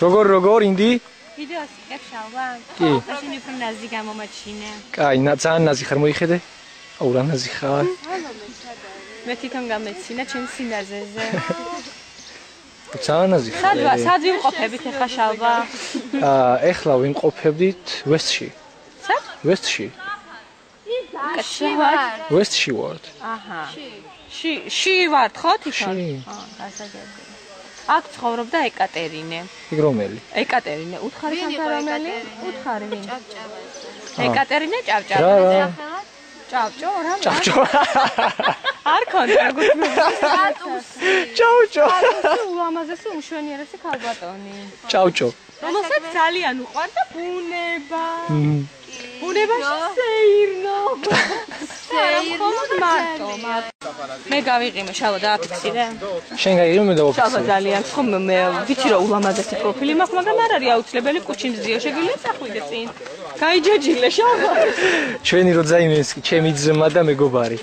როგორ ინდი? ვიდეოს ეკშალვა. კი. მაშინ უფრო ნაზი გამომაჩინე. კაი, ძალიან ნაზი ხარ მოიხედე? აუ რა ნაზი ხარ? მე თვითონ გამეცინა ჩემ სინაზეზე. ძალიან ნაზი ხარ. სად ვიმყოფებით ახლა შალვა? ეხლა ვიმყოფებით ვესტში. სად? ვესტში. კაცი ვარ. ვესტში ვარ. აჰა. ში ვარ ხო თვითონ? ში. გასაგებია. აქ ცხოვრობდა ეკატერინე. იქ რომელი? ეკატერინე, უთხარი სამფარომელი? უთხარი ვინ? ეკატერინე ჭავჭავ. რა. ჭავჭო რა? ჭავჭო. არ ქონდა როგორც მე. ჭავჭო. ულამაზესი უმშვენიერესი ქალბატონი. ჭავჭო. რომელსაც ძალიან უყვარდა ბუნება. ბუნებაში სეირნო. სეირნო მარტო. მე გავიყიმე შალვა დააფიქსირე. შენ გაიგე მე დავაფიქსირე. შალვა ძალიან ხომ მე ვიცი რომ ულამაზესი პროფილი მაქვს, მაგრამ არ არის აუცილებელი კუჩინზიო შეგიძლია წახვიდე წინ. გაიჯაჯილე შალვა. ჩვენი როძაიმენსკი, ჩემი ძმა და მეგობარი.